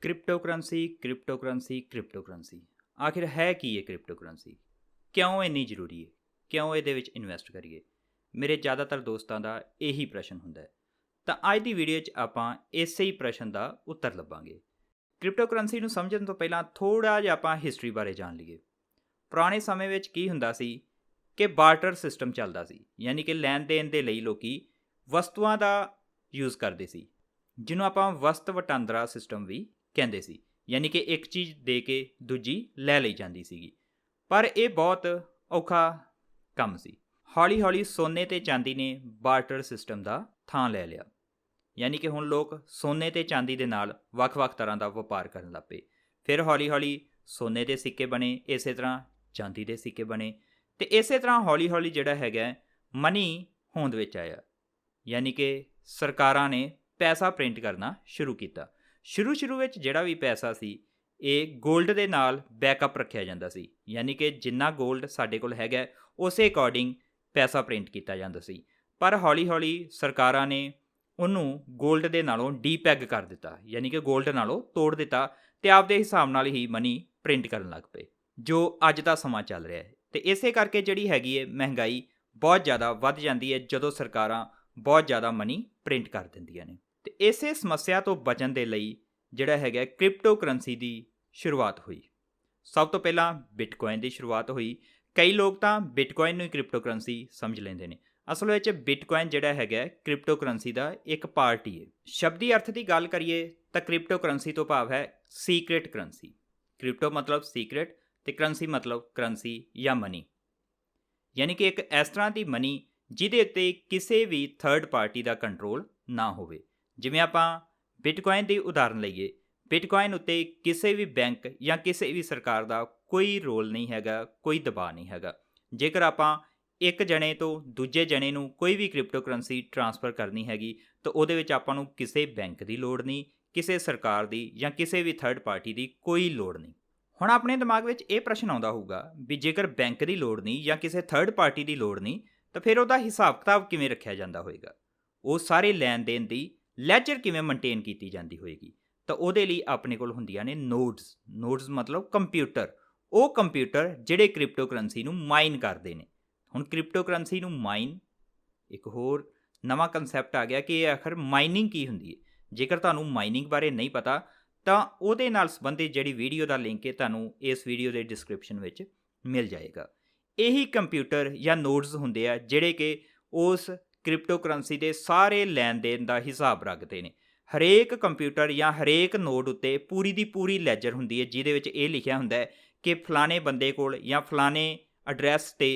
Crypto currency ਆਖਿਰ ਹੈ ਕੀ ਇਹ ਕ੍ਰਿਪਟੋ ਕਰੰਸੀ? ਕਿਉਂ ਇੰਨੀ ਜ਼ਰੂਰੀ ਹੈ? ਕਿਉਂ ਇਹਦੇ ਵਿੱਚ ਇਨਵੈਸਟ ਕਰੀਏ? ਮੇਰੇ ਜ਼ਿਆਦਾਤਰ ਦੋਸਤਾਂ ਦਾ ਇਹੀ ਪ੍ਰਸ਼ਨ ਹੁੰਦਾ ਹੈ। ਤਾਂ ਅੱਜ ਦੀ ਵੀਡੀਓ 'ਚ ਆਪਾਂ ਇਸੇ ਹੀ ਪ੍ਰਸ਼ਨ ਦਾ ਉੱਤਰ ਲੱਭਾਂਗੇ। ਕ੍ਰਿਪਟੋ ਕਰੰਸੀ ਨੂੰ ਸਮਝਣ ਤੋਂ ਪਹਿਲਾਂ ਥੋੜ੍ਹਾ ਜਿਹਾ ਆਪਾਂ ਹਿਸਟਰੀ ਬਾਰੇ ਜਾਣ ਲਈਏ। ਪੁਰਾਣੇ ਸਮੇਂ ਵਿੱਚ ਕੀ ਹੁੰਦਾ ਸੀ ਕਿ ਬਾਰਟਰ ਸਿਸਟਮ ਚੱਲਦਾ ਸੀ, ਯਾਨੀ ਕਿ ਲੈਣ ਦੇਣ ਦੇ ਲਈ ਲੋਕੀ ਵਸਤੂਆਂ ਦਾ ਯੂਜ਼ ਕਰਦੇ ਸੀ, ਜਿਹਨੂੰ ਆਪਾਂ ਵਸਤ ਵਟਾਂਦਰਾ ਸਿਸਟਮ ਵੀ ਕਹਿੰਦੇ ਸੀ। ਯਾਨੀ ਕਿ ਇੱਕ ਚੀਜ਼ ਦੇ ਕੇ ਦੂਜੀ ਲੈ ਲਈ ਜਾਂਦੀ ਸੀਗੀ। ਪਰ ਇਹ ਬਹੁਤ ਔਖਾ ਕੰਮ ਸੀ। ਹੌਲੀ ਹੌਲੀ ਸੋਨੇ ਅਤੇ ਚਾਂਦੀ ਨੇ ਬਾਰਟਰ ਸਿਸਟਮ ਦਾ ਥਾਂ ਲੈ ਲਿਆ। ਯਾਨੀ ਕਿ ਹੁਣ ਲੋਕ ਸੋਨੇ ਅਤੇ ਚਾਂਦੀ ਦੇ ਨਾਲ ਵੱਖ-ਵੱਖ ਤਰ੍ਹਾਂ ਦਾ ਵਪਾਰ ਕਰਨ ਲੱਗ ਪਏ। ਫਿਰ ਹੌਲੀ ਹੌਲੀ ਸੋਨੇ ਦੇ ਸਿੱਕੇ ਬਣੇ, ਇਸੇ ਤਰ੍ਹਾਂ ਚਾਂਦੀ ਦੇ ਸਿੱਕੇ ਬਣੇ, ਅਤੇ ਇਸੇ ਤਰ੍ਹਾਂ ਹੌਲੀ ਹੌਲੀ ਜਿਹੜਾ ਹੈਗਾ ਮਨੀ ਹੋਂਦ ਵਿੱਚ ਆਇਆ। ਯਾਨੀ ਕਿ ਸਰਕਾਰਾਂ ਨੇ ਪੈਸਾ ਪ੍ਰਿੰਟ ਕਰਨਾ ਸ਼ੁਰੂ ਕੀਤਾ। ਸ਼ੁਰੂ ਵਿੱਚ ਜਿਹੜਾ ਵੀ ਪੈਸਾ ਸੀ ਇਹ ਗੋਲਡ ਦੇ ਨਾਲ ਬੈਕਅਪ ਰੱਖਿਆ ਜਾਂਦਾ ਸੀ। ਯਾਨੀ ਕਿ ਜਿੰਨਾ ਗੋਲਡ ਸਾਡੇ ਕੋਲ ਹੈਗਾ ਉਸੇ ਅਕੋਰਡਿੰਗ ਪੈਸਾ ਪ੍ਰਿੰਟ ਕੀਤਾ ਜਾਂਦਾ ਸੀ। ਪਰ ਹੌਲੀ ਹੌਲੀ ਸਰਕਾਰਾਂ ਨੇ ਉਹਨੂੰ ਗੋਲਡ ਦੇ ਨਾਲੋਂ ਡੀਪੈਗ ਕਰ ਦਿੱਤਾ, ਯਾਨੀ ਕਿ ਗੋਲਡ ਨਾਲੋਂ ਤੋੜ ਦਿੱਤਾ, ਅਤੇ ਆਪਦੇ ਹਿਸਾਬ ਨਾਲ ਹੀ ਮਨੀ ਪ੍ਰਿੰਟ ਕਰਨ ਲੱਗ ਪਏ, ਜੋ ਅੱਜ ਦਾ ਸਮਾਂ ਚੱਲ ਰਿਹਾ ਹੈ। ਅਤੇ ਇਸੇ ਕਰਕੇ ਜਿਹੜੀ ਹੈਗੀ ਹੈ ਮਹਿੰਗਾਈ ਬਹੁਤ ਜ਼ਿਆਦਾ ਵੱਧ ਜਾਂਦੀ ਹੈ ਜਦੋਂ ਸਰਕਾਰਾਂ ਬਹੁਤ ਜ਼ਿਆਦਾ ਮਨੀ ਪ੍ਰਿੰਟ ਕਰ ਦਿੰਦੀਆਂ ਨੇ। ਅਤੇ ਇਸੇ ਸਮੱਸਿਆ ਤੋਂ ਬਚਣ ਦੇ ਲਈ ਜਿਹੜਾ ਹੈਗਾ ਕ੍ਰਿਪਟੋ ਕਰੰਸੀ ਦੀ ਸ਼ੁਰੂਆਤ ਹੋਈ। ਸਭ ਤੋਂ ਪਹਿਲਾਂ ਬਿਟਕੋਇਨ ਦੀ ਸ਼ੁਰੂਆਤ ਹੋਈ। ਕਈ ਲੋਕ ਤਾਂ ਬਿਟਕੋਇਨ ਨੂੰ ਹੀ ਕ੍ਰਿਪਟੋ ਕਰੰਸੀ ਸਮਝ ਲੈਂਦੇ ਨੇ। ਅਸਲ ਵਿੱਚ ਬਿਟਕੋਇਨ ਜਿਹੜਾ ਹੈਗਾ ਕ੍ਰਿਪਟੋ ਕਰੰਸੀ ਦਾ ਇੱਕ ਪਾਰਟ ਹੀ ਹੈ। ਸ਼ਬਦੀ ਅਰਥ ਦੀ ਗੱਲ ਕਰੀਏ ਤਾਂ ਕ੍ਰਿਪਟੋ ਕਰੰਸੀ ਤੋਂ ਭਾਵ ਹੈ ਸੀਕ੍ਰੇਟ ਕਰੰਸੀ। ਕ੍ਰਿਪਟੋ ਮਤਲਬ ਸੀਕ੍ਰੇਟ ਅਤੇ ਕਰੰਸੀ ਮਤਲਬ ਕਰੰਸੀ ਜਾਂ ਮਨੀ। ਯਾਨੀ ਕਿ ਇੱਕ ਇਸ ਤਰ੍ਹਾਂ ਦੀ ਮਨੀ ਜਿਹਦੇ ਉੱਤੇ ਕਿਸੇ ਵੀ ਥਰਡ ਪਾਰਟੀ ਦਾ ਕੰਟਰੋਲ ਨਾ ਹੋਵੇ। ਜਿਵੇਂ ਆਪਾਂ ਬਿਟਕੋਇਨ ਦੀ ਉਦਾਹਰਨ ਲਈਏ, ਬਿਟਕੋਇਨ ਉੱਤੇ ਕਿਸੇ ਵੀ ਬੈਂਕ ਜਾਂ ਕਿਸੇ ਵੀ ਸਰਕਾਰ ਦਾ ਕੋਈ ਰੋਲ ਨਹੀਂ ਹੈਗਾ, ਕੋਈ ਦਬਾਅ ਨਹੀਂ ਹੈਗਾ। ਜੇਕਰ ਆਪਾਂ ਇੱਕ ਜਣੇ ਤੋਂ ਦੂਜੇ ਜਣੇ ਨੂੰ ਕੋਈ ਵੀ ਕ੍ਰਿਪਟੋ ਕਰੰਸੀ ਟ੍ਰਾਂਸਫਰ ਕਰਨੀ ਹੈਗੀ ਤਾਂ ਉਹਦੇ ਵਿੱਚ ਆਪਾਂ ਨੂੰ ਕਿਸੇ ਬੈਂਕ ਦੀ ਲੋੜ ਨਹੀਂ, ਕਿਸੇ ਸਰਕਾਰ ਦੀ ਜਾਂ ਕਿਸੇ ਵੀ ਥਰਡ ਪਾਰਟੀ ਦੀ ਕੋਈ ਲੋੜ ਨਹੀਂ। ਹੁਣ ਆਪਣੇ ਦਿਮਾਗ ਵਿੱਚ ਇਹ ਪ੍ਰਸ਼ਨ ਆਉਂਦਾ ਹੋਊਗਾ ਵੀ ਜੇਕਰ ਬੈਂਕ ਦੀ ਲੋੜ ਨਹੀਂ ਜਾਂ ਕਿਸੇ ਥਰਡ ਪਾਰਟੀ ਦੀ ਲੋੜ ਨਹੀਂ ਤਾਂ ਫਿਰ ਉਹਦਾ ਹਿਸਾਬ ਕਿਤਾਬ ਕਿਵੇਂ ਰੱਖਿਆ ਜਾਂਦਾ ਹੋਏਗਾ? ਉਹ ਸਾਰੇ ਲੈਣ ਦੇਣ ਦੀ ਲੈਜਰ ਕਿਵੇਂ ਮੇਨਟੇਨ ਕੀਤੀ ਜਾਂਦੀ ਹੋਏਗੀ? ਤਾਂ ਉਹਦੇ ਲਈ ਆਪਣੇ ਕੋਲ ਹੁੰਦੀਆਂ ਨੇ ਨੋਡਸ ਮਤਲਬ ਕੰਪਿਊਟਰ। ਉਹ ਕੰਪਿਊਟਰ ਜਿਹੜੇ ਕ੍ਰਿਪਟੋ ਕਰੰਸੀ ਨੂੰ ਮਾਈਨ ਕਰਦੇ ਨੇ। ਹੁਣ ਕ੍ਰਿਪਟੋ ਕਰੰਸੀ ਨੂੰ ਮਾਈਨ, ਇੱਕ ਹੋਰ ਨਵਾਂ ਕੰਸੈਪਟ ਆ ਗਿਆ ਕਿ ਇਹ ਆਖਰ ਮਾਈਨਿੰਗ ਕੀ ਹੁੰਦੀ ਹੈ। ਜੇਕਰ ਤੁਹਾਨੂੰ ਮਾਈਨਿੰਗ ਬਾਰੇ ਨਹੀਂ ਪਤਾ ਤਾਂ ਉਹਦੇ ਨਾਲ ਸੰਬੰਧਿਤ ਜਿਹੜੀ ਵੀਡੀਓ ਦਾ ਲਿੰਕ ਹੈ ਤੁਹਾਨੂੰ ਇਸ ਵੀਡੀਓ ਦੇ ਡਿਸਕ੍ਰਿਪਸ਼ਨ ਵਿੱਚ ਮਿਲ ਜਾਏਗਾ। ਇਹੀ ਕੰਪਿਊਟਰ ਜਾਂ ਨੋਡਸ ਹੁੰਦੇ ਆ ਜਿਹੜੇ ਕਿ ਉਸ ਕ੍ਰਿਪਟੋ ਕਰੰਸੀ ਦੇ ਸਾਰੇ ਲੈਣ ਦੇਣ ਦਾ ਹਿਸਾਬ ਰੱਖਦੇ ਨੇ। ਹਰੇਕ ਕੰਪਿਊਟਰ ਜਾਂ ਹਰੇਕ ਨੋਡ ਉੱਤੇ ਪੂਰੀ ਦੀ ਪੂਰੀ ਲੈਜਰ ਹੁੰਦੀ ਹੈ, ਜਿਹਦੇ ਵਿੱਚ ਇਹ ਲਿਖਿਆ ਹੁੰਦਾ ਹੈ ਕਿ ਫਲਾਣੇ ਬੰਦੇ ਕੋਲ ਜਾਂ ਫਲਾਣੇ ਐਡਰੈਸ 'ਤੇ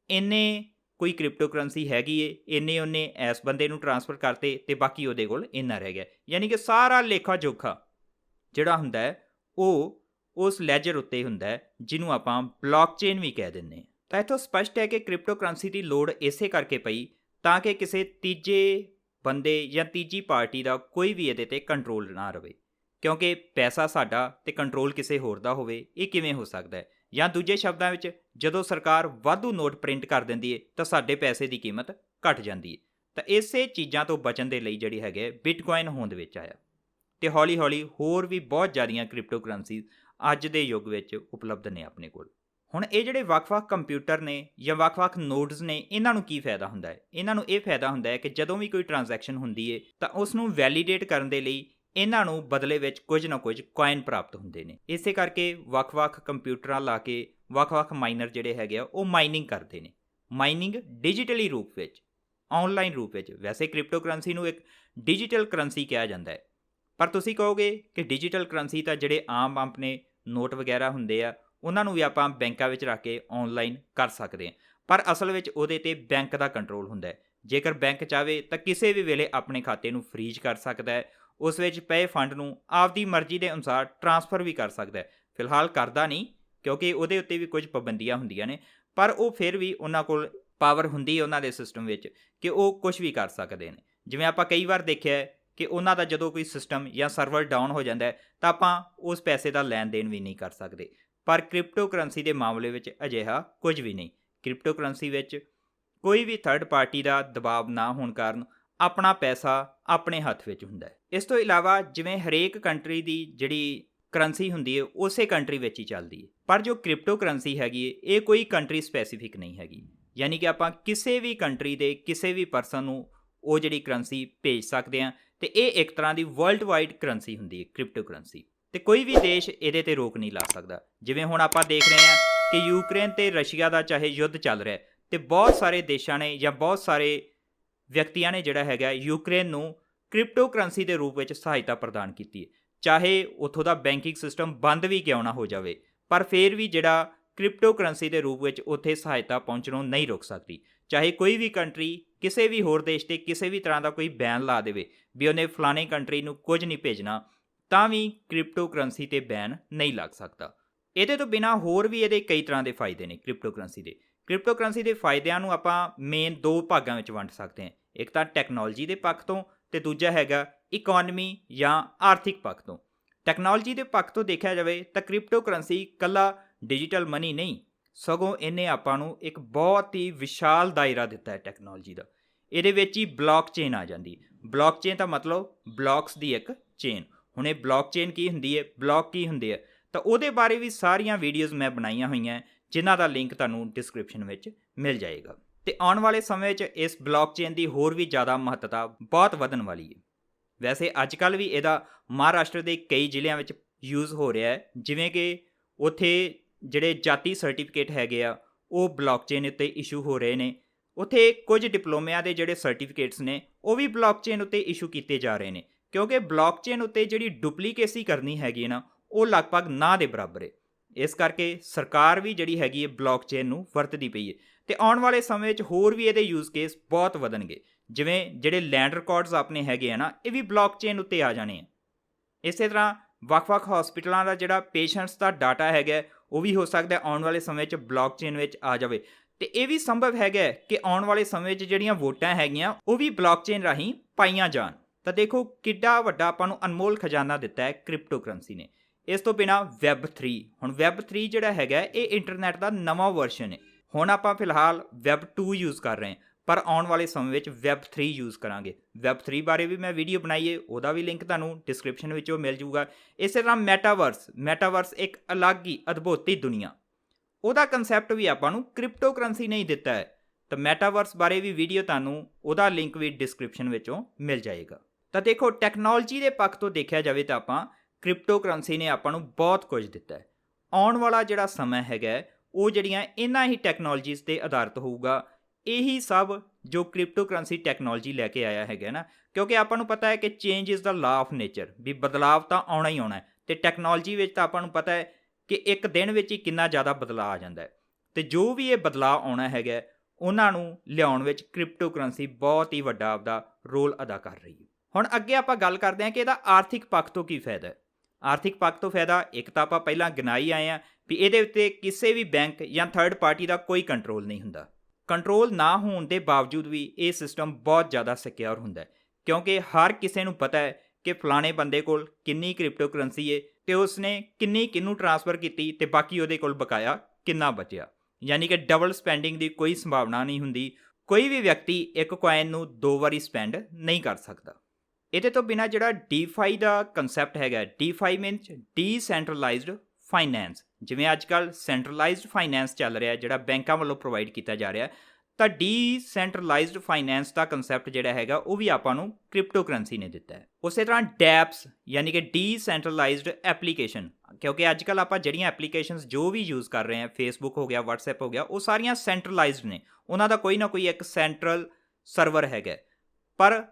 ਇੰਨੇ ਕੋਈ ਕ੍ਰਿਪਟੋ ਕਰੰਸੀ ਹੈਗੀ ਏ, ਇੰਨੇ ਉਹਨੇ ਇਸ ਬੰਦੇ ਨੂੰ ਟ੍ਰਾਂਸਫਰ ਕਰਤੇ ਅਤੇ ਬਾਕੀ ਉਹਦੇ ਕੋਲ ਇੰਨਾ ਰਹਿ ਗਿਆ। ਯਾਨੀ ਕਿ ਸਾਰਾ ਲੇਖਾ ਜੋਖਾ ਜਿਹੜਾ ਹੁੰਦਾ ਹੈ ਉਹ ਉਸ ਲੈਜਰ ਉੱਤੇ ਹੁੰਦਾ ਹੈ, ਜਿਹਨੂੰ ਆਪਾਂ ਬਲੌਕਚੇਨ ਵੀ ਕਹਿ ਦਿੰਦੇ ਹਾਂ। ਤਾਂ ਇੱਥੋਂ ਸਪਸ਼ਟ ਹੈ ਕਿ ਕ੍ਰਿਪਟੋ ਕਰੰਸੀ ਦੀ ਲੋੜ ਇਸੇ ਕਰਕੇ ਪਈ ਤਾਂ ਕਿ ਕਿਸੇ ਤੀਜੇ ਬੰਦੇ ਜਾਂ ਤੀਜੀ ਪਾਰਟੀ ਦਾ ਕੋਈ ਵੀ ਇਹਦੇ 'ਤੇ ਕੰਟਰੋਲ ਨਾ ਰਹੇ। ਕਿਉਂਕਿ ਪੈਸਾ ਸਾਡਾ ਅਤੇ ਕੰਟਰੋਲ ਕਿਸੇ ਹੋਰ ਦਾ ਹੋਵੇ, ਇਹ ਕਿਵੇਂ ਹੋ ਸਕਦਾ ਹੈ? ਜਾਂ ਦੂਜੇ ਸ਼ਬਦਾਂ ਵਿੱਚ ਜਦੋਂ ਸਰਕਾਰ ਵਾਧੂ ਨੋਟ ਪ੍ਰਿੰਟ ਕਰ ਦਿੰਦੀ ਹੈ ਤਾਂ ਸਾਡੇ ਪੈਸੇ ਦੀ ਕੀਮਤ ਘਟ ਜਾਂਦੀ ਹੈ। ਤਾਂ ਇਸੇ ਚੀਜ਼ਾਂ ਤੋਂ ਬਚਣ ਦੇ ਲਈ ਜਿਹੜੀ ਹੈਗੇ ਬਿਟਕੋਇਨ ਹੋਂਦ ਵਿੱਚ ਆਇਆ, ਅਤੇ ਹੌਲੀ ਹੌਲੀ ਹੋਰ ਵੀ ਬਹੁਤ ਜ਼ਿਆਦੀਆਂ ਕ੍ਰਿਪਟੋ ਕਰੰਸੀ ਅੱਜ ਦੇ ਯੁੱਗ ਵਿੱਚ ਉਪਲਬਧ ਨੇ ਆਪਣੇ ਕੋਲ। ਹੁਣ ਇਹ ਜਿਹੜੇ ਵੱਖ-ਵੱਖ ਕੰਪਿਊਟਰ ਨੇ ਜਾਂ ਵੱਖ-ਵੱਖ ਨੋਡਸ ਨੇ, ਇਹਨਾਂ ਨੂੰ ਕੀ ਫਾਇਦਾ ਹੁੰਦਾ ਹੈ? ਇਹਨਾਂ ਨੂੰ ਇਹ ਫਾਇਦਾ ਹੁੰਦਾ ਹੈ ਕਿ ਜਦੋਂ ਵੀ ਕੋਈ ਟ੍ਰਾਂਜੈਕਸ਼ਨ ਹੁੰਦੀ ਹੈ ਤਾਂ ਉਸ ਨੂੰ ਵੈਲੀਡੇਟ ਕਰਨ ਦੇ ਲਈ ਇਹਨਾਂ ਨੂੰ ਬਦਲੇ ਵਿੱਚ ਕੁਝ ਨਾ ਕੁਝ ਕੋਇਨ ਪ੍ਰਾਪਤ ਹੁੰਦੇ ਨੇ। ਇਸੇ ਕਰਕੇ ਵੱਖ-ਵੱਖ ਕੰਪਿਊਟਰਾਂ ਲਾ ਕੇ ਵੱਖ-ਵੱਖ ਮਾਈਨਰ ਜਿਹੜੇ ਹੈਗੇ ਆ ਉਹ ਮਾਈਨਿੰਗ ਕਰਦੇ ਨੇ। ਮਾਈਨਿੰਗ ਡਿਜੀਟਲੀ ਰੂਪ ਵਿੱਚ, ਆਨਲਾਈਨ ਰੂਪ ਵਿੱਚ। ਵੈਸੇ ਕ੍ਰਿਪਟੋ ਕਰੰਸੀ ਨੂੰ ਇੱਕ ਡਿਜੀਟਲ ਕਰੰਸੀ ਕਿਹਾ ਜਾਂਦਾ ਹੈ, ਪਰ ਤੁਸੀਂ ਕਹੋਗੇ ਕਿ ਡਿਜੀਟਲ ਕਰੰਸੀ ਤਾਂ ਜਿਹੜੇ ਆਮ ਆਪਣੇ ਨੋਟ ਵਗੈਰਾ ਹੁੰਦੇ ਆ ਉਹਨਾਂ ਨੂੰ ਵੀ ਆਪਾਂ ਬੈਂਕਾਂ ਵਿੱਚ ਰੱਖ ਕੇ ਆਨਲਾਈਨ ਕਰ ਸਕਦੇ ਹਾਂ। ਪਰ ਅਸਲ ਵਿੱਚ ਉਹਦੇ 'ਤੇ ਬੈਂਕ ਦਾ ਕੰਟਰੋਲ ਹੁੰਦਾ ਹੈ। ਜੇਕਰ ਬੈਂਕ ਚਾਹਵੇ ਤਾਂ ਕਿਸੇ ਵੀ ਵੇਲੇ ਆਪਣੇ ਖਾਤੇ ਨੂੰ ਫਰੀਜ਼ ਕਰ ਸਕਦਾ ਹੈ, ਉਸ ਵਿੱਚ ਪਏ ਫੰਡ ਨੂੰ ਆਪਦੀ ਮਰਜ਼ੀ ਦੇ ਅਨੁਸਾਰ ਟ੍ਰਾਂਸਫਰ ਵੀ ਕਰ ਸਕਦਾ ਹੈ। ਫਿਲਹਾਲ ਕਰਦਾ ਨਹੀਂ ਕਿਉਂਕਿ ਉਹਦੇ ਉੱਤੇ ਵੀ ਕੁਝ ਪਾਬੰਦੀਆਂ ਹੁੰਦੀਆਂ ਨੇ, ਪਰ ਉਹ ਫਿਰ ਵੀ ਉਹਨਾਂ ਕੋਲ ਪਾਵਰ ਹੁੰਦੀ ਹੈ ਉਹਨਾਂ ਦੇ ਸਿਸਟਮ ਵਿੱਚ ਕਿ ਉਹ ਕੁਝ ਵੀ ਕਰ ਸਕਦੇ ਨੇ। ਜਿਵੇਂ ਆਪਾਂ ਕਈ ਵਾਰ ਦੇਖਿਆ ਕਿ ਉਹਨਾਂ ਦਾ ਜਦੋਂ ਕੋਈ ਸਿਸਟਮ ਜਾਂ ਸਰਵਰ ਡਾਊਨ ਹੋ ਜਾਂਦਾ ਹੈ ਤਾਂ ਆਪਾਂ ਉਸ ਪੈਸੇ ਦਾ ਲੈਣ ਦੇਣ ਵੀ ਨਹੀਂ ਕਰ ਸਕਦੇ। ਪਰ ਕ੍ਰਿਪਟੋ ਕਰੰਸੀ ਦੇ ਮਾਮਲੇ ਵਿੱਚ ਅਜਿਹਾ ਕੁਝ ਵੀ ਨਹੀਂ। ਕ੍ਰਿਪਟੋ ਕਰੰਸੀ ਵਿੱਚ ਕੋਈ ਵੀ ਥਰਡ ਪਾਰਟੀ ਦਾ ਦਬਾਅ ਨਾ ਹੋਣ ਕਾਰਨ ਆਪਣਾ ਪੈਸਾ ਆਪਣੇ ਹੱਥ ਵਿੱਚ ਹੁੰਦਾ ਹੈ। ਇਸ ਤੋਂ ਇਲਾਵਾ ਜਿਵੇਂ ਹਰੇਕ ਕੰਟਰੀ ਦੀ ਜਿਹੜੀ ਕਰੰਸੀ ਹੁੰਦੀ ਹੈ ਉਸੇ ਕੰਟਰੀ ਵਿੱਚ ਹੀ ਚੱਲਦੀ ਹੈ, ਪਰ ਜੋ ਕ੍ਰਿਪਟੋ ਕਰੰਸੀ ਹੈਗੀ ਹੈ ਇਹ ਕੋਈ ਕੰਟਰੀ ਸਪੈਸੀਫਿਕ ਨਹੀਂ ਹੈਗੀ। ਯਾਨੀ ਕਿ ਆਪਾਂ ਕਿਸੇ ਵੀ ਕੰਟਰੀ ਦੇ ਕਿਸੇ ਵੀ ਪਰਸਨ ਨੂੰ ਉਹ ਜਿਹੜੀ ਕਰੰਸੀ ਭੇਜ ਸਕਦੇ ਹਾਂ, ਤੇ ਇਹ ਇੱਕ ਤਰ੍ਹਾਂ ਦੀ ਵਰਲਡ ਵਾਈਡ ਕਰੰਸੀ ਹੁੰਦੀ ਹੈ ਕ੍ਰਿਪਟੋ ਕਰੰਸੀ, ਤੇ ਕੋਈ ਵੀ ਦੇਸ਼ ਇਹਦੇ ਤੇ ਰੋਕ ਨਹੀਂ ਲਾ ਸਕਦਾ। ਜਿਵੇਂ ਹੁਣ ਆਪਾਂ ਦੇਖ ਰਹੇ ਹਾਂ ਕਿ ਯੂਕਰੇਨ ਤੇ ਰਸ਼ੀਆ ਦਾ ਚਾਹੇ ਯੁੱਧ ਚੱਲ ਰਿਹਾ, ਤੇ ਬਹੁਤ ਸਾਰੇ ਦੇਸ਼ਾਂ ਨੇ ਜਾਂ ਬਹੁਤ ਸਾਰੇ ਵਿਅਕਤੀਆਂ ਨੇ ਜਿਹੜਾ ਹੈਗਾ ਯੂਕਰੇਨ ਨੂੰ ਕ੍ਰਿਪਟੋ ਕਰੰਸੀ ਦੇ ਰੂਪ ਵਿੱਚ ਸਹਾਇਤਾ ਪ੍ਰਦਾਨ ਕੀਤੀ ਹੈ। ਚਾਹੇ ਉੱਥੋਂ ਦਾ ਬੈਂਕਿੰਗ ਸਿਸਟਮ ਬੰਦ ਵੀ ਕਿਉਂ ਨਾ ਹੋ ਜਾਵੇ, ਪਰ ਫਿਰ ਵੀ ਜਿਹੜਾ ਕ੍ਰਿਪਟੋ ਕਰੰਸੀ ਦੇ ਰੂਪ ਵਿੱਚ ਉੱਥੇ ਸਹਾਇਤਾ ਪਹੁੰਚਣੋਂ ਨਹੀਂ ਰੋਕ ਸਕਦੀ। ਚਾਹੇ ਕੋਈ ਵੀ ਕੰਟਰੀ ਕਿਸੇ ਵੀ ਹੋਰ ਦੇਸ਼ ਤੇ ਕਿਸੇ ਵੀ ਤਰ੍ਹਾਂ ਦਾ ਕੋਈ ਬੈਨ ਲਾ ਦੇਵੇ ਵੀ ਉਹਨੇ ਫਲਾਣੇ ਕੰਟਰੀ ਨੂੰ ਕੁਝ ਨਹੀਂ ਭੇਜਣਾ, ਤਾਂ ਵੀ ਕ੍ਰਿਪਟੋ ਕਰੰਸੀ ਤੇ ਬੈਨ ਨਹੀਂ ਲੱਗ ਸਕਦਾ। ਇਹਦੇ ਤੋਂ ਬਿਨਾਂ ਹੋਰ ਵੀ ਇਹਦੇ ਕਈ ਤਰ੍ਹਾਂ ਦੇ ਫਾਇਦੇ ਨੇ ਕ੍ਰਿਪਟੋ ਕਰੰਸੀ ਦੇ। ਕ੍ਰਿਪਟੋ ਕਰੰਸੀ ਦੇ ਫਾਇਦਿਆਂ ਨੂੰ ਆਪਾਂ ਮੇਨ ਦੋ ਭਾਗਾਂ ਵਿੱਚ ਵੰਡ ਸਕਦੇ ਹਾਂ, ਇੱਕ ਤਾਂ ਟੈਕਨੋਲੋਜੀ ਦੇ ਪੱਖ ਤੋਂ ਤੇ ਦੂਜਾ ਹੈਗਾ ਇਕਨੋਮੀ ਜਾਂ ਆਰਥਿਕ ਪੱਖ ਤੋਂ। ਟੈਕਨੋਲੋਜੀ ਦੇ ਪੱਖ ਤੋਂ ਦੇਖਿਆ ਜਾਵੇ ਤਾਂ ਕ੍ਰਿਪਟੋ ਕਰੰਸੀ ਇਕੱਲਾ ਡਿਜੀਟਲ ਮਨੀ ਨਹੀਂ, ਸਗੋਂ ਇਹਨੇ ਆਪਾਂ ਨੂੰ ਇੱਕ ਬਹੁਤ ਹੀ ਵਿਸ਼ਾਲ ਦਾਇਰਾ ਦਿੱਤਾ ਹੈ ਟੈਕਨੋਲੋਜੀ ਦਾ। ਇਹਦੇ ਵਿੱਚ ਹੀ ਬਲੌਕਚੇਨ ਆ ਜਾਂਦੀ। ਬਲੌਕਚੇਨ ਦਾ ਮਤਲਬ ਬਲੌਕਸ ਦੀ ਇੱਕ ਚੇਨ। ਹੁਣ ਇਹ ਬਲੌਕਚੇਨ ਕੀ ਹੁੰਦੀ ਹੈ, ਬਲੌਕ ਕੀ ਹੁੰਦੇ ਆ, ਤਾਂ ਉਹਦੇ ਬਾਰੇ ਵੀ ਸਾਰੀਆਂ ਵੀਡੀਓਜ਼ ਮੈਂ ਬਣਾਈਆਂ ਹੋਈਆਂ, ਜਿਨ੍ਹਾਂ ਦਾ ਲਿੰਕ ਤੁਹਾਨੂੰ ਡਿਸਕ੍ਰਿਪਸ਼ਨ ਵਿੱਚ ਮਿਲ ਜਾਏਗਾ। ਤੇ ਆਉਣ ਵਾਲੇ ਸਮੇਂ ਵਿੱਚ ਇਸ ਬਲੌਕਚੇਨ ਦੀ ਹੋਰ ਵੀ ਜ਼ਿਆਦਾ ਮਹੱਤਤਾ ਬਹੁਤ ਵਧਣ ਵਾਲੀ ਹੈ। ਵੈਸੇ ਅੱਜ ਕੱਲ੍ਹ ਵੀ ਇਹਦਾ ਮਹਾਰਾਸ਼ਟਰ ਦੇ ਕਈ ਜ਼ਿਲ੍ਹਿਆਂ ਵਿੱਚ ਯੂਜ਼ ਹੋ ਰਿਹਾ ਹੈ, ਜਿਵੇਂ ਕਿ ਉੱਥੇ ਜਿਹੜੇ ਜਾਤੀ ਸਰਟੀਫਿਕੇਟ ਹੈਗੇ ਆ ਉਹ ਬਲੌਕਚੇਨ ਉੱਤੇ ਇਸ਼ੂ ਹੋ ਰਹੇ ਨੇ। ਉੱਥੇ ਕੁਝ ਡਿਪਲੋਮਿਆਂ ਦੇ ਜਿਹੜੇ ਸਰਟੀਫਿਕੇਟਸ ਨੇ ਉਹ ਵੀ ਬਲੌਕਚੇਨ ਉੱਤੇ ਇਸ਼ੂ ਕੀਤੇ ਜਾ ਰਹੇ ਨੇ, ਕਿਉਂਕਿ ਬਲੌਕਚੇਨ ਉੱਤੇ ਜਿਹੜੀ ਡੁਪਲੀਕੇਸੀ ਕਰਨੀ ਹੈਗੀ ਨਾ ਉਹ ਲਗਭਗ ਨਾ ਦੇ ਬਰਾਬਰ ਹੈ। ਇਸ ਕਰਕੇ ਸਰਕਾਰ ਵੀ ਜਿਹੜੀ ਹੈਗੀ ਹੈ ਬਲੌਕਚੇਨ ਨੂੰ ਵਰਤਦੀ ਪਈ ਹੈ, ਤੇ ਆਉਣ ਵਾਲੇ ਸਮੇਂ ਵਿੱਚ ਹੋਰ ਵੀ ਇਹਦੇ ਯੂਜ਼ ਕੇਸ ਬਹੁਤ ਵਧਣਗੇ। ਜਿਵੇਂ ਜਿਹੜੇ ਲੈਂਡ ਰਿਕਾਰਡਸ ਆਪਣੇ ਹੈਗੇ ਆ ਨਾ, ਇਹ ਵੀ ਬਲੌਕਚੇਨ ਉੱਤੇ ਆ ਜਾਣੇ ਆ। ਇਸੇ ਤਰ੍ਹਾਂ ਵੱਖ-ਵੱਖ ਹਸਪੀਟਲਾਂ ਦਾ ਜਿਹੜਾ ਪੇਸ਼ੈਂਟਸ ਦਾ ਡਾਟਾ ਹੈਗਾ ਉਹ ਵੀ ਹੋ ਸਕਦਾ ਆਉਣ ਵਾਲੇ ਸਮੇਂ 'ਚ ਬਲੌਕਚੇਨ ਵਿੱਚ ਆ ਜਾਵੇ। ਤੇ ਇਹ ਵੀ ਸੰਭਵ ਹੈਗਾ ਕਿ ਆਉਣ ਵਾਲੇ ਸਮੇਂ 'ਚ ਜਿਹੜੀਆਂ ਵੋਟਾਂ ਹੈਗੀਆਂ ਉਹ ਵੀ ਬਲੌਕਚੇਨ ਰਾਹੀਂ ਪਾਈਆਂ ਜਾਣ। ਤਾਂ ਦੇਖੋ ਕਿੱਡਾ ਵੱਡਾ ਆਪਾਂ ਨੂੰ ਅਨਮੋਲ ਖਜ਼ਾਨਾ ਦਿੱਤਾ ਹੈ ਕ੍ਰਿਪਟੋ ਕਰੰਸੀ ਨੇ। ਇਸ ਤੋਂ ਬਿਨਾਂ ਵੈਬ 3, ਹੁਣ ਵੈਬ 3 ਜਿਹੜਾ ਹੈਗਾ ਇਹ ਇੰਟਰਨੈਟ ਦਾ ਨਵਾਂ ਵਰਸ਼ਨ ਹੈ। ਹੁਣ ਆਪਾਂ ਫਿਲਹਾਲ ਵੈਬ 2 ਯੂਜ਼ ਕਰ ਰਹੇ ਹਾਂ, ਪਰ ਆਉਣ ਵਾਲੇ ਸਮੇਂ ਵਿੱਚ ਵੈਬ 3 ਯੂਜ਼ ਕਰਾਂਗੇ। ਵੈਬ 3 ਬਾਰੇ ਵੀ ਮੈਂ ਵੀਡੀਓ ਬਣਾਈ ਹੈ, ਉਹਦਾ ਵੀ ਲਿੰਕ ਤੁਹਾਨੂੰ ਡਿਸਕ੍ਰਿਪਸ਼ਨ ਵਿੱਚੋਂ ਮਿਲ ਜੂਗਾ। ਇਸੇ ਤਰ੍ਹਾਂ ਮੈਟਾਵਰਸ ਇੱਕ ਅਲੱਗ ਹੀ ਅਦਭੁਤੀ ਦੁਨੀਆ, ਉਹਦਾ ਕਨਸੈਪਟ ਵੀ ਆਪਾਂ ਨੂੰ ਕ੍ਰਿਪਟੋ ਕਰੰਸੀ ਨੇ ਹੀ ਦਿੱਤਾ ਹੈ। ਤਾਂ ਮੈਟਾਵਰਸ ਬਾਰੇ ਵੀ ਵੀਡੀਓ ਤੁਹਾਨੂੰ ਉਹਦਾ ਲਿੰਕ ਵੀ ਡਿਸਕ੍ਰਿਪਸ਼ਨ ਵਿੱਚੋਂ ਮਿਲ ਜਾਏਗਾ। ਤਾਂ ਦੇਖੋ ਟੈਕਨੋਲੋਜੀ ਦੇ ਪੱਖ ਤੋਂ ਦੇਖਿਆ ਜਾਵੇ ਤਾਂ ਆਪਾਂ ਕ੍ਰਿਪਟੋ ਕਰੰਸੀ ਨੇ ਆਪਾਂ ਨੂੰ ਬਹੁਤ ਕੁਝ ਦਿੱਤਾ ਹੈ। ਆਉਣ ਵਾਲਾ ਜਿਹੜਾ ਸਮਾਂ ਹੈਗਾ ਉਹ ਜਿਹੜੀਆਂ ਇਹਨਾਂ ਹੀ ਟੈਕਨੋਲੋਜੀਜ਼ 'ਤੇ ਆਧਾਰਿਤ ਹੋਊਗਾ। ਇਹੀ ਸਭ ਜੋ ਕ੍ਰਿਪਟੋ ਕਰੰਸੀ ਟੈਕਨੋਲੋਜੀ ਲੈ ਕੇ ਆਇਆ ਹੈਗਾ ਨਾ, ਕਿਉਂਕਿ ਆਪਾਂ ਨੂੰ ਪਤਾ ਹੈ ਕਿ change is the law of nature, ਵੀ ਬਦਲਾਵ ਤਾਂ ਆਉਣਾ ਹੀ ਆਉਣਾ ਹੈ। ਤੇ ਟੈਕਨੋਲੋਜੀ ਵਿੱਚ ਤਾਂ ਆਪਾਂ ਨੂੰ ਪਤਾ ਹੈ ਕਿ ਇੱਕ ਦਿਨ ਵਿੱਚ ਹੀ ਕਿੰਨਾ ਜ਼ਿਆਦਾ ਬਦਲਾਅ ਆ ਜਾਂਦਾ ਹੈ, ਤੇ ਜੋ ਵੀ ਇਹ ਬਦਲਾਅ ਆਉਣਾ ਹੈਗਾ ਉਹਨਾਂ ਨੂੰ ਲਿਆਉਣ ਵਿੱਚ ਕ੍ਰਿਪਟੋ ਕਰੰਸੀ ਬਹੁਤ ਹੀ ਵੱਡਾ ਆਪਦਾ ਰੋਲ ਅਦਾ ਕਰ ਰਹੀ ਹੈ। ਹੁਣ ਅੱਗੇ ਆਪਾਂ ਗੱਲ ਕਰਦੇ ਹਾਂ ਕਿ ਇਹਦਾ ਆਰਥਿਕ ਪੱਖ ਤੋਂ ਕੀ ਫਾਇਦਾ ਹੈ। ਆਰਥਿਕ ਪੱਖ ਤੋਂ ਫਾਇਦਾ ਇੱਕ ਤਾਂ ਆਪਾਂ ਪਹਿਲਾਂ ਗਿਣਾਈ ਆਏ ਹਾਂ ਵੀ ਇਹਦੇ ਉੱਤੇ ਕਿਸੇ ਵੀ ਬੈਂਕ ਜਾਂ ਥਰਡ ਪਾਰਟੀ ਦਾ ਕੋਈ ਕੰਟਰੋਲ ਨਹੀਂ ਹੁੰਦਾ। ਕੰਟਰੋਲ ਨਾ ਹੋਣ ਦੇ ਬਾਵਜੂਦ ਵੀ ਇਹ ਸਿਸਟਮ ਬਹੁਤ ਜ਼ਿਆਦਾ ਸਿਕਿਉਰ ਹੁੰਦਾ ਹੈ, ਕਿਉਂਕਿ ਹਰ ਕਿਸੇ ਨੂੰ ਪਤਾ ਹੈ ਕਿ ਫਲਾਣੇ ਬੰਦੇ ਕੋਲ ਕਿੰਨੀ ਕ੍ਰਿਪਟੋ ਕਰੰਸੀ ਹੈ ਤੇ ਉਸਨੇ ਕਿੰਨੀ ਕਿਹਨੂੰ ਟ੍ਰਾਂਸਫਰ ਕੀਤੀ ਤੇ ਬਾਕੀ ਉਹਦੇ ਕੋਲ ਬਕਾਇਆ ਕਿੰਨਾ ਬਚਿਆ। ਯਾਨੀ ਕਿ ਡਬਲ ਸਪੈਂਡਿੰਗ ਦੀ ਕੋਈ ਸੰਭਾਵਨਾ ਨਹੀਂ ਹੁੰਦੀ। ਕੋਈ ਵੀ ਵਿਅਕਤੀ ਇੱਕ ਕੋਇਨ ਨੂੰ 2 ਵਾਰੀ ਸਪੈਂਡ ਨਹੀਂ ਕਰ ਸਕਦਾ। ਇਹਦੇ ਤੋਂ ਬਿਨਾਂ ਜਿਹੜਾ ਡੀਫਾਈ ਦਾ ਕੰਸੈਪਟ ਹੈਗਾ, ਡੀਫਾਈ ਮੀਨਸ ਡੀਸੈਂਟਰਲਾਈਜ਼ਡ ਫਾਈਨੈਂਸ। ਜਿਵੇਂ ਅੱਜ ਕੱਲ੍ਹ ਸੈਂਟਰਲਾਈਜ਼ਡ ਫਾਈਨੈਂਸ ਚੱਲ ਰਿਹਾ ਜਿਹੜਾ ਬੈਂਕਾਂ ਵੱਲੋਂ ਪ੍ਰੋਵਾਈਡ ਕੀਤਾ ਜਾ ਰਿਹਾ, ਤਾਂ ਡੀਸੈਂਟਰਲਾਈਜ਼ਡ ਫਾਈਨੈਂਸ ਦਾ ਕੰਸੈਪਟ ਜਿਹੜਾ ਹੈਗਾ ਉਹ ਵੀ ਆਪਾਂ ਨੂੰ ਕ੍ਰਿਪਟੋ ਕਰੰਸੀ ਨੇ ਦਿੱਤਾ ਹੈ। ਉਸੇ ਤਰ੍ਹਾਂ ਡੈਪਸ ਯਾਨੀ ਕਿ ਡੀਸੈਂਟਰਲਾਈਜ਼ਡ ਐਪਲੀਕੇਸ਼ਨ, ਕਿਉਂਕਿ ਅੱਜ ਕੱਲ੍ਹ ਆਪਾਂ ਜਿਹੜੀਆਂ ਐਪਲੀਕੇਸ਼ਨਸ ਜੋ ਵੀ ਯੂਜ਼ ਕਰ ਰਹੇ ਹਾਂ, ਫੇਸਬੁੱਕ ਹੋ ਗਿਆ, ਵਟਸਐਪ ਹੋ ਗਿਆ, ਉਹ ਸਾਰੀਆਂ ਸੈਂਟਰਲਾਈਜ਼ਡ ਨੇ, ਉਹਨਾਂ ਦਾ ਕੋਈ ਨਾ ਕੋਈ ਇੱਕ ਸੈਂਟਰਲ ਸਰਵਰ ਹੈਗਾ। ਪਰ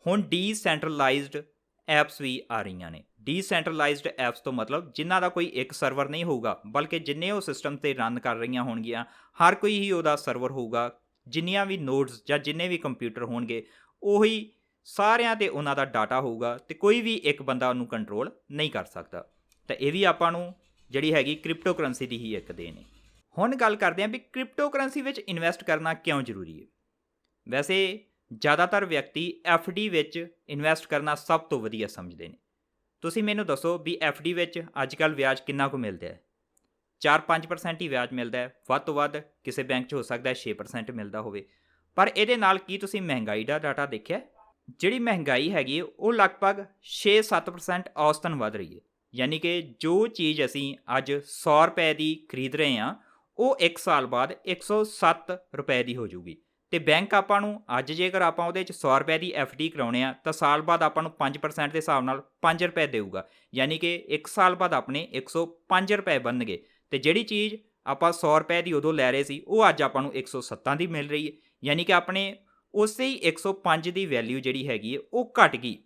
ਹੁਣ ਡੀਸੈਂਟਰਲਾਈਜ਼ਡ ਐਪਸ ਵੀ ਆ ਰਹੀਆਂ ਨੇ। ਡੀਸੈਂਟਰਲਾਈਜ਼ਡ ਐਪਸ ਤੋਂ ਮਤਲਬ ਜਿਨ੍ਹਾਂ ਦਾ ਕੋਈ ਇੱਕ ਸਰਵਰ ਨਹੀਂ ਹੋਊਗਾ, ਬਲਕਿ ਜਿੰਨੇ ਉਹ ਸਿਸਟਮ 'ਤੇ ਰਨ ਕਰ ਰਹੀਆਂ ਹੋਣਗੀਆਂ ਹਰ ਕੋਈ ਹੀ ਉਹਦਾ ਸਰਵਰ ਹੋਊਗਾ। ਜਿੰਨੀਆਂ ਵੀ ਨੋਡਸ ਜਾਂ ਜਿੰਨੇ ਵੀ ਕੰਪਿਊਟਰ ਹੋਣਗੇ ਉਹੀ ਸਾਰਿਆਂ 'ਤੇ ਉਹਨਾਂ ਦਾ ਡਾਟਾ ਹੋਊਗਾ, ਅਤੇ ਕੋਈ ਵੀ ਇੱਕ ਬੰਦਾ ਉਹਨੂੰ ਕੰਟਰੋਲ ਨਹੀਂ ਕਰ ਸਕਦਾ। ਤਾਂ ਇਹ ਵੀ ਆਪਾਂ ਨੂੰ ਜਿਹੜੀ ਹੈਗੀ ਕ੍ਰਿਪਟੋ ਕਰੰਸੀ ਦੀ ਹੀ ਇੱਕ ਦੇਣ ਹੈ। ਹੁਣ ਗੱਲ ਕਰਦੇ ਹਾਂ ਵੀ ਕ੍ਰਿਪਟੋ ਕਰੰਸੀ ਵਿੱਚ ਇਨਵੈਸਟ ਕਰਨਾ ਕਿਉਂ ਜ਼ਰੂਰੀ ਹੈ। ਵੈਸੇ ਜ਼ਿਆਦਾਤਰ ਵਿਅਕਤੀ FD ਵਿੱਚ ਇਨਵੈਸਟ ਕਰਨਾ ਸਭ ਤੋਂ ਵਧੀਆ ਸਮਝਦੇ ਨੇ। ਤੁਸੀਂ ਮੈਨੂੰ ਦੱਸੋ ਵੀ FD ਵਿੱਚ ਅੱਜ ਕੱਲ੍ਹ ਵਿਆਜ ਕਿੰਨਾ ਕੁ ਮਿਲਦਾ ਹੈ? 4-5% ਹੀ ਵਿਆਜ ਮਿਲਦਾ ਹੈ, ਵੱਧ ਤੋਂ ਵੱਧ ਕਿਸੇ ਬੈਂਕ 'ਚ ਹੋ ਸਕਦਾ 6% ਮਿਲਦਾ ਹੋਵੇ। ਪਰ ਇਹਦੇ ਨਾਲ ਕੀ ਤੁਸੀਂ ਮਹਿੰਗਾਈ ਦਾ ਡਾਟਾ ਦੇਖਿਆ? ਜਿਹੜੀ ਮਹਿੰਗਾਈ ਹੈਗੀ ਹੈ ਉਹ ਲਗਭਗ 6-7% ਔਸਤਨ ਵੱਧ ਰਹੀ ਹੈ। ਯਾਨੀ ਕਿ ਜੋ ਚੀਜ਼ ਅਸੀਂ ਅੱਜ 100 ਰੁਪਏ ਦੀ ਖਰੀਦ ਰਹੇ ਹਾਂ ਉਹ 1 ਸਾਲ ਬਾਅਦ 107 ਰੁਪਏ ਦੀ ਹੋ ਜਾਊਗੀ। ਤੇ ਬੈਂਕ ਆਪਾਂ ਨੂੰ ਅੱਜ ਜੇਕਰ ਆਪਾਂ ਉਹਦੇ 'ਚ 100 ਰੁਪਏ ਦੀ FD ਕਰਾਉਣੇ ਆ ਤਾਂ ਸਾਲ ਬਾਅਦ ਆਪਾਂ ਨੂੰ 5% ਦੇ ਹਿਸਾਬ ਨਾਲ 5 ਰੁਪਏ ਦੇਊਗਾ। ਯਾਨੀ ਕਿ 1 ਸਾਲ ਬਾਅਦ ਆਪਣੇ 105 ਰੁਪਏ ਬਣਨਗੇ। ਤੇ ਜਿਹੜੀ ਚੀਜ਼ ਆਪਾਂ 100 ਰੁਪਏ ਦੀ ਉਦੋਂ ਲੈ ਰਹੇ ਸੀ ਉਹ ਅੱਜ ਆਪਾਂ ਨੂੰ 107 ਦੀ ਮਿਲ ਰਹੀ ਹੈ। ਯਾਨੀ ਕਿ ਆਪਣੇ ਉਸੇ ਹੀ 105 ਦੀ ਵੈਲਿਊ ਜਿਹੜੀ ਹੈਗੀ ਹੈ ਉਹ ਘਟ ਗਈ।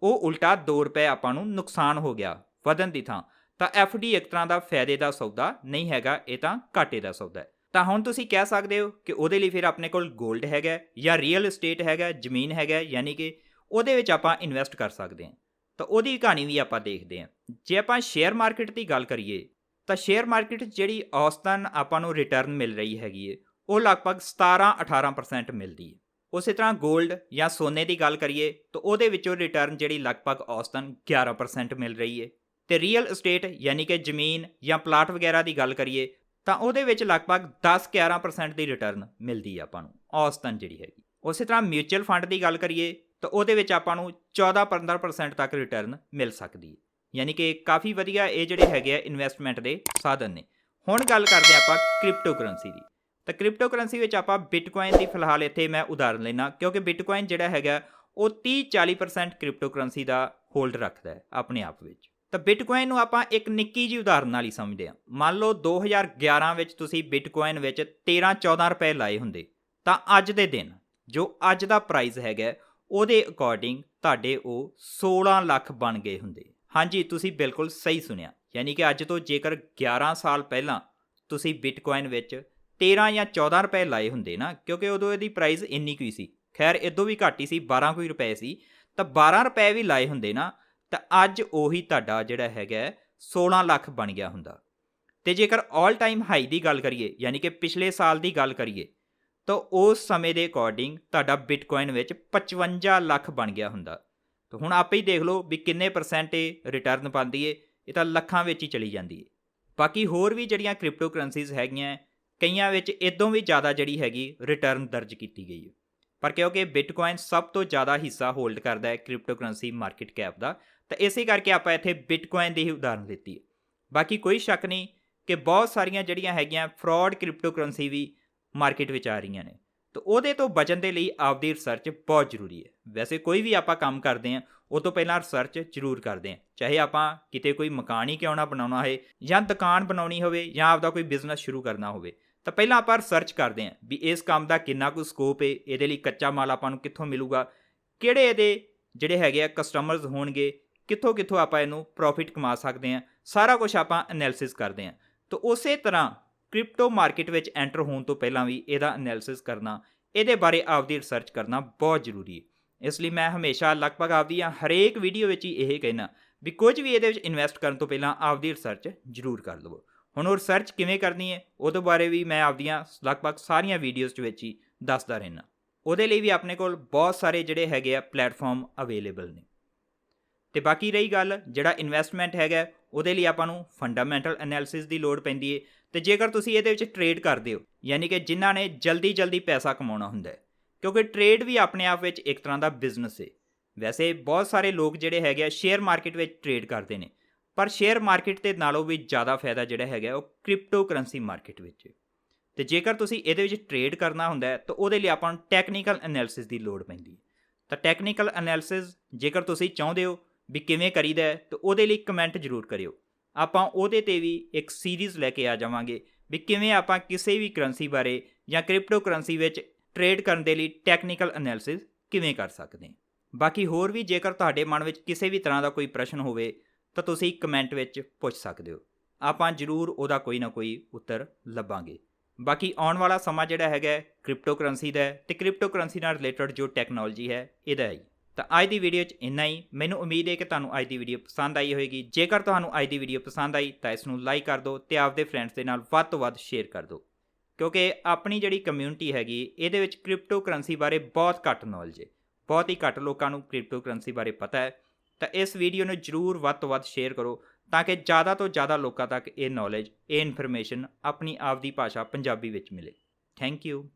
ਉਹ ਉਲਟਾ 2 ਰੁਪਏ ਆਪਾਂ ਨੂੰ ਨੁਕਸਾਨ ਹੋ ਗਿਆ ਵਧਣ ਦੀ ਥਾਂ। ਤਾਂ FD ਇੱਕ ਤਰ੍ਹਾਂ ਦਾ ਫਾਇਦੇ ਦਾ ਸੌਦਾ ਨਹੀਂ ਹੈਗਾ, ਇਹ ਤਾਂ ਘਾਟੇ ਦਾ ਸੌਦਾ ਹੈ। ਤਾਂ ਹੁਣ ਤੁਸੀਂ ਕਹਿ ਸਕਦੇ ਹੋ ਕਿ ਉਹਦੇ ਲਈ ਫਿਰ ਆਪਣੇ ਕੋਲ ਗੋਲਡ ਹੈਗਾ ਜਾਂ ਰੀਅਲ estate ਹੈਗਾ, ਜ਼ਮੀਨ ਹੈਗਾ, ਯਾਨੀ ਕਿ ਉਹਦੇ ਵਿੱਚ ਆਪਾਂ ਇਨਵੈਸਟ ਕਰ ਸਕਦੇ ਹਾਂ। ਤਾਂ ਉਹਦੀ ਕਹਾਣੀ ਵੀ ਆਪਾਂ ਦੇਖਦੇ ਹਾਂ। ਜੇ ਆਪਾਂ ਸ਼ੇਅਰ ਮਾਰਕੀਟ ਦੀ ਗੱਲ ਕਰੀਏ ਤਾਂ ਸ਼ੇਅਰ ਮਾਰਕੀਟ ਜਿਹੜੀ ਔਸਤਨ ਆਪਾਂ ਨੂੰ ਰਿਟਰਨ ਮਿਲ ਰਹੀ ਹੈਗੀ ਹੈ ਉਹ ਲਗਭਗ 17-18% ਮਿਲਦੀ ਹੈ। ਉਸੇ ਤਰ੍ਹਾਂ ਗੋਲਡ ਜਾਂ ਸੋਨੇ ਦੀ ਗੱਲ ਕਰੀਏ ਤਾਂ ਉਹਦੇ ਵਿੱਚੋਂ ਰਿਟਰਨ ਜਿਹੜੀ ਲਗਭਗ ਔਸਤਨ 11% ਮਿਲ ਰਹੀ ਹੈ। ਤੇ ਰੀਅਲ estate ਯਾਨੀ ਕਿ ਜ਼ਮੀਨ ਜਾਂ ਪਲਾਟ ਵਗੈਰਾ ਦੀ ਗੱਲ ਕਰੀਏ ਤਾਂ ਉਹਦੇ ਵਿੱਚ ਲਗਭਗ 10-11% ਦੀ ਰਿਟਰਨ ਮਿਲਦੀ ਹੈ ਆਪਾਂ ਨੂੰ ਔਸਤਨ ਜਿਹੜੀ ਹੈਗੀ। ਉਸੇ ਤਰ੍ਹਾਂ ਮਿਊਚੁਅਲ ਫੰਡ ਦੀ ਗੱਲ ਕਰੀਏ ਤਾਂ ਉਹਦੇ ਵਿੱਚ ਆਪਾਂ ਨੂੰ 14-15% ਤੱਕ ਰਿਟਰਨ ਮਿਲ ਸਕਦੀ ਹੈ। ਯਾਨੀ ਕਿ ਕਾਫੀ ਵਧੀਆ ਇਹ ਜਿਹੜੇ ਹੈਗੇ ਆ ਇਨਵੈਸਟਮੈਂਟ ਦੇ ਸਾਧਨ ਨੇ। ਹੁਣ ਗੱਲ ਕਰਦੇ ਆਪਾਂ ਕ੍ਰਿਪਟੋ ਕਰੰਸੀ ਦੀ। ਤਾਂ ਕ੍ਰਿਪਟੋ ਕਰੰਸੀ ਵਿੱਚ ਆਪਾਂ ਬਿਟਕੋਇਨ ਦੀ ਫਿਲਹਾਲ ਇੱਥੇ ਮੈਂ ਉਦਾਹਰਨ ਲੈਣਾ, ਕਿਉਂਕਿ ਬਿਟਕੋਇਨ ਜਿਹੜਾ ਹੈਗਾ ਉਹ 30-40% ਕ੍ਰਿਪਟੋ ਕਰੰਸੀ ਦਾ ਹੋਲਡ ਰੱਖਦਾ ਹੈ ਆਪਣੇ ਆਪ ਵਿੱਚ। ਤਾਂ ਬਿਟਕੋਇਨ ਨੂੰ ਆਪਾਂ ਇੱਕ ਨਿੱਕੀ ਜਿਹੀ ਉਦਾਹਰਨ ਨਾਲ ਹੀ ਸਮਝਦੇ ਹਾਂ। ਮੰਨ ਲਓ 2011 ਵਿੱਚ ਤੁਸੀਂ ਬਿਟਕੋਇਨ ਵਿੱਚ 13-14 ਰੁਪਏ ਲਾਏ ਹੁੰਦੇ ਤਾਂ ਅੱਜ ਦੇ ਦਿਨ ਜੋ ਅੱਜ ਦਾ ਪ੍ਰਾਈਸ ਹੈਗਾ ਉਹਦੇ ਅਕੋਰਡਿੰਗ ਤੁਹਾਡੇ ਉਹ 16 ਲੱਖ ਬਣ ਗਏ ਹੁੰਦੇ। ਹਾਂਜੀ, ਤੁਸੀਂ ਬਿਲਕੁਲ ਸਹੀ ਸੁਣਿਆ। ਯਾਨੀ ਕਿ ਅੱਜ ਤੋਂ ਜੇਕਰ 11 ਸਾਲ ਪਹਿਲਾਂ ਤੁਸੀਂ ਬਿਟਕੋਇਨ ਵਿੱਚ 13 ਜਾਂ 14 ਰੁਪਏ ਲਾਏ ਹੁੰਦੇ ਨਾ, ਕਿਉਂਕਿ ਉਦੋਂ ਇਹਦੀ ਪ੍ਰਾਈਸ ਇੰਨੀ ਕੁ ਸੀ, ਖੈਰ ਇਦੋਂ ਵੀ ਘੱਟ ਹੀ ਸੀ, 12 ਕੋਈ ਰੁਪਏ ਸੀ, ਤਾਂ 12 ਰੁਪਏ ਵੀ ਲਾਏ ਹੁੰਦੇ ਨਾ ਤਾਂ ਅੱਜ ਉਹੀ ਤੁਹਾਡਾ ਜਿਹੜਾ ਹੈਗਾ 16 ਲੱਖ ਬਣ ਗਿਆ ਹੁੰਦਾ। ਤੇ ਜੇਕਰ ਆਲ ਟਾਈਮ ਹਾਈ ਦੀ ਗੱਲ ਕਰੀਏ ਯਾਨੀ ਕਿ ਪਿਛਲੇ ਸਾਲ ਦੀ ਗੱਲ ਕਰੀਏ ਤਾਂ ਉਸ ਸਮੇਂ ਦੇ ਅਕੋਰਡਿੰਗ ਤੁਹਾਡਾ ਬਿਟਕੋਇਨ ਵਿੱਚ 55 ਲੱਖ ਬਣ ਗਿਆ ਹੁੰਦਾ। ਤਾਂ ਹੁਣ ਆਪੇ ਹੀ ਦੇਖ ਲਓ ਵੀ ਕਿੰਨੇ ਪਰਸੈਂਟ ਇਹ ਰਿਟਰਨ ਪਾਉਂਦੀ ਏ, ਇਹ ਤਾਂ ਲੱਖਾਂ ਵਿੱਚ ਹੀ ਚਲੀ ਜਾਂਦੀ ਏ। ਬਾਕੀ ਹੋਰ ਵੀ ਜਿਹੜੀਆਂ ਕ੍ਰਿਪਟੋ ਕਰੰਸੀਜ਼ ਹੈਗੀਆਂ ਕਈਆਂ ਵਿੱਚ ਇਦੋਂ ਵੀ ਜ਼ਿਆਦਾ ਜਿਹੜੀ ਹੈਗੀ ਰਿਟਰਨ ਦਰਜ ਕੀਤੀ ਗਈ ਹੈ। ਪਰ ਕਿਉਂਕਿ ਬਿਟਕੋਇਨ ਸਭ ਤੋਂ ਜ਼ਿਆਦਾ ਹਿੱਸਾ ਹੋਲਡ ਕਰਦਾ ਹੈ ਕ੍ਰਿਪਟੋ ਕਰੰਸੀ ਮਾਰਕੀਟ ਕੈਪ ਦਾ, ਤਾਂ ਇਸੇ ਕਰਕੇ ਆਪਾਂ ਇੱਥੇ ਬਿਟਕੋਇਨ ਦੀ ਹੀ ਉਦਾਹਰਨ ਦਿੱਤੀ ਹੈ। ਬਾਕੀ ਕੋਈ ਸ਼ੱਕ ਨਹੀਂ ਕਿ ਬਹੁਤ ਸਾਰੀਆਂ ਜਿਹੜੀਆਂ ਹੈਗੀਆਂ ਫਰਾਡ ਕ੍ਰਿਪਟੋ ਕਰੰਸੀ ਵੀ ਮਾਰਕੀਟ ਵਿੱਚ ਆ ਰਹੀਆਂ ਨੇ। ਤਾਂ ਉਹਦੇ ਤੋਂ ਬਚਣ ਦੇ ਲਈ ਆਪਦੀ ਰਿਸਰਚ ਬਹੁਤ ਜ਼ਰੂਰੀ ਹੈ। ਵੈਸੇ ਕੋਈ ਵੀ ਆਪਾਂ ਕੰਮ ਕਰਦੇ ਹਾਂ ਉਹ ਤੋਂ ਪਹਿਲਾਂ ਰਿਸਰਚ ਜ਼ਰੂਰ ਕਰਦੇ ਹਾਂ, ਚਾਹੇ ਆਪਾਂ ਕਿਤੇ ਕੋਈ ਮਕਾਨ ਹੀ ਕਿਉਂ ਨਾ ਬਣਾਉਣਾ ਹੋਵੇ ਜਾਂ ਦੁਕਾਨ ਬਣਾਉਣੀ ਹੋਵੇ ਜਾਂ ਆਪਦਾ ਕੋਈ ਬਿਜ਼ਨਸ ਸ਼ੁਰੂ ਕਰਨਾ ਹੋਵੇ, ਤਾਂ ਪਹਿਲਾਂ ਆਪਾਂ ਰਿਸਰਚ ਕਰਦੇ ਹਾਂ ਵੀ ਇਸ ਕੰਮ ਦਾ ਕਿੰਨਾ ਕੁ ਸਕੋਪ ਹੈ, ਇਹਦੇ ਲਈ ਕੱਚਾ ਮਾਲ ਆਪਾਂ ਨੂੰ ਕਿੱਥੋਂ ਮਿਲੂਗਾ, ਕਿਹੜੇ ਇਹਦੇ ਜਿਹੜੇ ਹੈਗੇ ਆ ਕਸਟਮਰਸ ਹੋਣਗੇ, ਕਿੱਥੋਂ ਕਿੱਥੋਂ ਆਪਾਂ ਇਹਨੂੰ ਪ੍ਰੋਫਿਟ ਕਮਾ ਸਕਦੇ ਹਾਂ, ਸਾਰਾ ਕੁਝ ਆਪਾਂ ਐਨਾਲਿਸਿਸ ਕਰਦੇ ਹਾਂ। ਤਾਂ ਉਸੇ ਤਰ੍ਹਾਂ ਕ੍ਰਿਪਟੋ ਮਾਰਕੀਟ ਵਿੱਚ ਐਂਟਰ ਹੋਣ ਤੋਂ ਪਹਿਲਾਂ ਵੀ ਇਹਦਾ ਐਨਾਲਿਸਿਸ ਕਰਨਾ, ਇਹਦੇ ਬਾਰੇ ਆਪਦੀ ਰਿਸਰਚ ਕਰਨਾ ਬਹੁਤ ਜ਼ਰੂਰੀ ਹੈ। ਇਸ ਲਈ ਮੈਂ ਹਮੇਸ਼ਾ ਲਗਭਗ ਆਪਦੀਆਂ ਹਰੇਕ ਵੀਡੀਓ ਵਿੱਚ ਹੀ ਇਹ ਕਹਿਣਾ ਵੀ ਕੁਝ ਵੀ ਇਹਦੇ ਵਿੱਚ ਇਨਵੈਸਟ ਕਰਨ ਤੋਂ ਪਹਿਲਾਂ ਆਪਦੀ ਰਿਸਰਚ ਜ਼ਰੂਰ ਕਰ ਲਵੋ। ਹੁਣ ਉਹ ਰਿਸਰਚ ਕਿਵੇਂ ਕਰਨੀ ਹੈ ਉਹਦੇ ਬਾਰੇ ਵੀ ਮੈਂ ਆਪਦੀਆਂ ਲਗਭਗ ਸਾਰੀਆਂ ਵੀਡੀਓਜ਼ ਵਿੱਚ ਹੀ ਦੱਸਦਾ ਰਹਿਣਾ। ਉਹਦੇ ਲਈ ਵੀ ਆਪਣੇ ਕੋਲ ਬਹੁਤ ਸਾਰੇ ਜਿਹੜੇ ਹੈਗੇ ਆ ਪਲੇਟਫਾਰਮ ਅਵੇਲੇਬਲ ਨੇ। ਤੇ ਬਾਕੀ ਰਹੀ ਗੱਲ ਜਿਹੜਾ ਇਨਵੈਸਟਮੈਂਟ ਹੈਗਾ ਉਹਦੇ ਲਈ ਆਪਾਂ ਨੂੰ ਫੰਡਾਮੈਂਟਲ ਐਨਾਲਿਸਿਸ ਦੀ ਲੋੜ ਪੈਂਦੀ ਹੈ। ਤੇ ਜੇਕਰ ਤੁਸੀਂ ਇਹਦੇ ਵਿੱਚ ਟ੍ਰੇਡ ਕਰਦੇ ਹੋ ਯਾਨੀ ਕਿ ਜਿਨ੍ਹਾਂ ਨੇ ਜਲਦੀ ਪੈਸਾ ਕਮਾਉਣਾ ਹੁੰਦਾ ਹੈ, ਕਿਉਂਕਿ ਟ੍ਰੇਡ ਵੀ ਆਪਣੇ ਆਪ ਵਿੱਚ ਇੱਕ ਤਰ੍ਹਾਂ ਦਾ ਬਿਜ਼ਨਸ ਹੈ। ਵੈਸੇ ਬਹੁਤ ਸਾਰੇ ਲੋਕ ਜਿਹੜੇ ਹੈਗੇ ਆ ਸ਼ੇਅਰ ਮਾਰਕੀਟ ਵਿੱਚ ਟ੍ਰੇਡ ਕਰਦੇ ਨੇ, ਪਰ ਸ਼ੇਅਰ ਮਾਰਕੀਟ ਦੇ ਨਾਲੋਂ ਵੀ ਜ਼ਿਆਦਾ ਫਾਇਦਾ ਜਿਹੜਾ ਹੈਗਾ ਉਹ ਕ੍ਰਿਪਟੋ ਕਰੰਸੀ ਮਾਰਕੀਟ ਵਿੱਚ ਹੈ। ਤੇ ਜੇਕਰ ਤੁਸੀਂ ਇਹਦੇ ਵਿੱਚ ਟ੍ਰੇਡ ਕਰਨਾ ਹੁੰਦਾ ਹੈ ਤਾਂ ਉਹਦੇ ਲਈ ਆਪਾਂ ਨੂੰ ਟੈਕਨੀਕਲ ਐਨਾਲਿਸਿਸ ਦੀ ਲੋੜ ਪੈਂਦੀ ਹੈ। ਤਾਂ ਟੈਕਨੀਕਲ ਐਨਾਲਿਸਿਸ ਜੇਕਰ ਤੁਸੀਂ ਚਾਹੁੰਦੇ ਹੋ ਵੀ ਕਿਵੇਂ ਕਰੀਦਾ ਹੈ ਤਾਂ ਉਹਦੇ ਲਈ ਕਮੈਂਟ ਜ਼ਰੂਰ ਕਰਿਓ। ਆਪਾਂ ਉਹਦੇ 'ਤੇ ਵੀ ਇੱਕ ਸੀਰੀਜ਼ ਲੈ ਕੇ ਆ ਜਾਵਾਂਗੇ ਵੀ ਕਿਵੇਂ ਆਪਾਂ ਕਿਸੇ ਵੀ ਕਰੰਸੀ ਬਾਰੇ ਜਾਂ ਕ੍ਰਿਪਟੋ ਕਰੰਸੀ ਵਿੱਚ ਟ੍ਰੇਡ ਕਰਨ ਦੇ ਲਈ ਟੈਕਨੀਕਲ ਐਨਾਲਿਸਿਸ ਕਿਵੇਂ ਕਰ ਸਕਦੇ ਹਾਂ। ਬਾਕੀ ਹੋਰ ਵੀ ਜੇਕਰ ਤੁਹਾਡੇ ਮਨ ਵਿੱਚ ਕਿਸੇ ਵੀ ਤਰ੍ਹਾਂ ਦਾ ਕੋਈ ਪ੍ਰਸ਼ਨ ਹੋਵੇ ਤਾਂ ਤੁਸੀਂ ਕਮੈਂਟ ਵਿੱਚ ਪੁੱਛ ਸਕਦੇ ਹੋ, ਆਪਾਂ ਜ਼ਰੂਰ ਉਹਦਾ ਕੋਈ ਨਾ ਕੋਈ ਉੱਤਰ ਲੱਭਾਂਗੇ। ਬਾਕੀ ਆਉਣ ਵਾਲਾ ਸਮਾਂ ਜਿਹੜਾ ਹੈਗਾ ਕ੍ਰਿਪਟੋ ਕਰੰਸੀ ਦਾ ਅਤੇ ਕ੍ਰਿਪਟੋ ਕਰੰਸੀ ਨਾਲ ਰਿਲੇਟਡ ਜੋ ਟੈਕਨੋਲੋਜੀ ਹੈ ਇਹਦਾ ਹੈ। ਤਾਂ ਅੱਜ ਦੀ ਵੀਡੀਓ 'ਚ ਇੰਨਾ ਹੀ। ਮੈਨੂੰ ਉਮੀਦ ਹੈ ਕਿ ਤੁਹਾਨੂੰ ਅੱਜ ਦੀ ਵੀਡੀਓ ਪਸੰਦ ਆਈ ਹੋਵੇਗੀ। ਜੇਕਰ ਤੁਹਾਨੂੰ ਅੱਜ ਦੀ ਵੀਡੀਓ ਪਸੰਦ ਆਈ ਤਾਂ ਇਸ ਨੂੰ ਲਾਈਕ ਕਰ ਦਿਓ ਅਤੇ ਆਪਦੇ ਫਰੈਂਡਸ ਦੇ ਨਾਲ ਵੱਧ ਤੋਂ ਵੱਧ ਸ਼ੇਅਰ ਕਰ ਦਿਓ, ਕਿਉਂਕਿ ਆਪਣੀ ਜਿਹੜੀ ਕਮਿਊਨਿਟੀ ਹੈਗੀ ਇਹਦੇ ਵਿੱਚ ਕ੍ਰਿਪਟੋ ਕਰੰਸੀ ਬਾਰੇ ਬਹੁਤ ਘੱਟ ਨੌਲੇਜ ਹੈ, ਬਹੁਤ ਹੀ ਘੱਟ ਲੋਕਾਂ ਨੂੰ ਕ੍ਰਿਪਟੋ ਕਰੰਸੀ ਬਾਰੇ ਪਤਾ ਹੈ। ਤਾਂ ਇਸ ਵੀਡੀਓ ਨੂੰ ਜ਼ਰੂਰ ਵੱਧ ਤੋਂ ਵੱਧ ਸ਼ੇਅਰ ਕਰੋ ਤਾਂ ਕਿ ਜ਼ਿਆਦਾ ਤੋਂ ਜ਼ਿਆਦਾ ਲੋਕਾਂ ਤੱਕ ਇਹ ਨੌਲੇਜ, ਇਹ ਇਨਫੋਰਮੇਸ਼ਨ ਆਪਣੀ ਆਪ ਦੀ ਭਾਸ਼ਾ ਪੰਜਾਬੀ ਵਿੱਚ ਮਿਲੇ। Thank you.